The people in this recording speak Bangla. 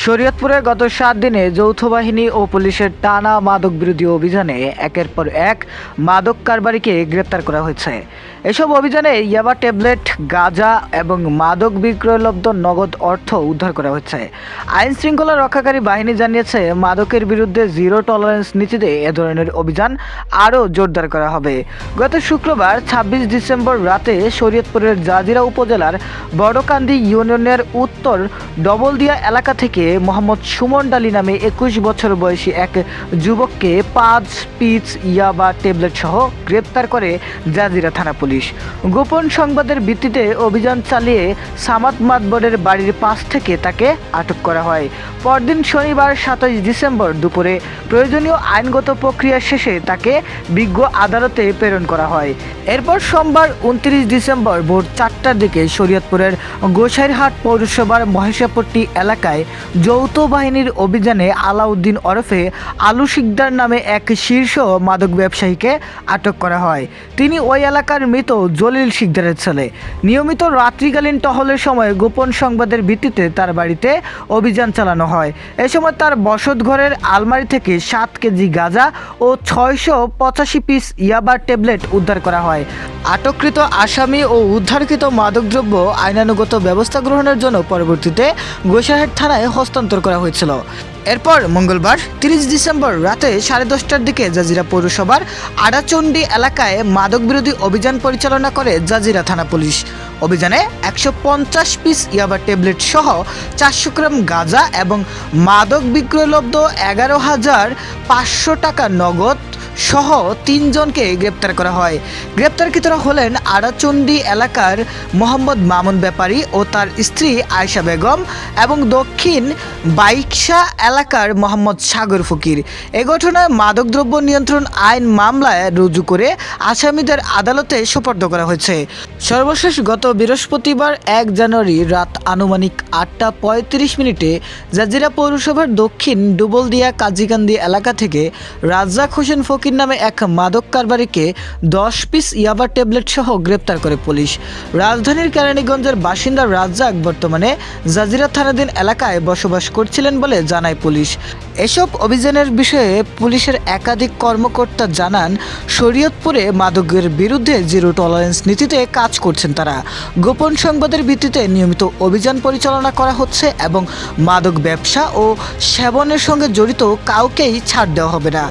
শরীয়তপুরে গত 7 দিনে যৌথ বাহিনী ও পুলিশের টানা মাদক বিরোধী অভিযানে একের পর এক মাদক কারবারিকে গ্রেপ্তার করা হয়েছে। এসব অভিযানে ইয়াবা ট্যাবলেট, গাঁজা এবং মাদক বিক্রয়লব্ধ নগদ অর্থ উদ্ধার করা হয়েছে। আইন শৃঙ্খলা রক্ষাকারী বাহিনী জানিয়েছে, মাদকের বিরুদ্ধে জিরো টলারেন্স নীতিতে এ ধরনের অভিযান আরও জোরদার করা হবে। গত শুক্রবার 26 ডিসেম্বর রাতে শরীয়তপুরের জাজিরা উপজেলার বড়কান্দি ইউনিয়নের উত্তর ডবলদিয়া এলাকা থেকে মোহাম্মদ সুমন ডালি নামে 21 বছর বয়সী এক যুবককে 5 পিস ইয়াবা ট্যাবলেট সহ গ্রেপ্তার করে জাজিরা থানা পুলিশ। গোপন সংবাদের ভিত্তিতে অভিযান চালিয়ে সামাদ মাতবরের বাড়ির পাশ থেকে তাকে আটক করা হয়। পরদিন শনিবার 27 ডিসেম্বর দুপুরে প্রয়োজনীয় আইনগত প্রক্রিয়া শেষে তাকে বিজ্ঞ আদালতে প্রেরণ করা হয়। এরপর সোমবার 29 ডিসেম্বর ভোর 4টার দিকে শরীয়তপুরের গোসাইরহাট পৌরসভার মহেশাপট্টি এলাকায় যৌথ বাহিনীর অভিযানে আলাউদ্দিন ওরফে আলু শিকদার নামে এক শীর্ষ মাদক ব্যবসায়ীকে আটক করা হয়। তিনি ওই এলাকার মৃত জলিল শিকদারের ছেলে। নিয়মিত রাত্রিকালীন টহলের সময় গোপন সংবাদের ভিত্তিতে তার বাড়িতে অভিযান চালানো হয়। এ সময় তার বসতঘরের আলমারি থেকে 7 কেজি গাঁজা ও 685 পিস ইয়াবা ট্যাবলেট উদ্ধার করা হয়। আটককৃত আসামি ও উদ্ধারকৃত মাদকদ্রব্য আইনানুগত ব্যবস্থা গ্রহণের জন্য পরবর্তীতে গোসাইরহাট থানায় হস্তান্তর করা হয়েছিল। এরপর মঙ্গলবার 30 ডিসেম্বর রাতে 10:30টার দিকে জাজিরা পৌরসভার আড়াচণ্ডী এলাকায় মাদক বিরোধী অভিযান পরিচালনা করে জাজিরা থানা পুলিশ। অভিযানে 150 পিস ইয়াবা ট্যাবলেট সহ 400 গ্রাম গাঁজা এবং মাদক বিক্রয়লব্ধ 11,500 টাকা নগদ সহ 3 জনকে গ্রেপ্তার করা হয়। গ্রেপ্তারকৃতরা হলেন আড়াচণ্ডী এলাকার মোহাম্মদ মামুন ব্যাপারী ও তার স্ত্রী আয়েশা বেগম এবং দক্ষিণ বাইকশা এলাকার মোহাম্মদ সাগর ফকির। এ ঘটনায় মাদকদ্রব্য নিয়ন্ত্রণ আইন মামলায় রুজু করে আসামিদের আদালতে সোপর্দ করা হয়েছে। সর্বশেষ গত বৃহস্পতিবার 1 জানুয়ারি রাত আনুমানিক 8:35 জাজিরা পৌরসভার দক্ষিণ ডুবলদিয়া কাজীকান্দি এলাকা থেকে রাজ্জাক হোসেন ফকির নামে এক মাদক কারবারিকে 10 পিস ইয়াবা ট্যাবলেট সহ গ্রেপ্তার করে পুলিশ। রাজধানীর কেরানীগঞ্জের বাসিন্দা রাজ্জাক বর্তমানে জাজিরা থানাধীন এলাকায় বসবাস করছিলেন বলে জানায় পুলিশ। এসব অভিযানের বিষয়ে পুলিশের একাধিক কর্মকর্তা জানান, শরীয়তপুরে মাদকের বিরুদ্ধে জিরো টলারেন্স নীতিতে কাজ করছেন তারা। গোপন সংবাদের ভিত্তিতে নিয়মিত অভিযান পরিচালনা করা হচ্ছে এবং মাদক ব্যবসা ও সেবনের সঙ্গে জড়িত কাউকেই ছাড় দেওয়া হবে না।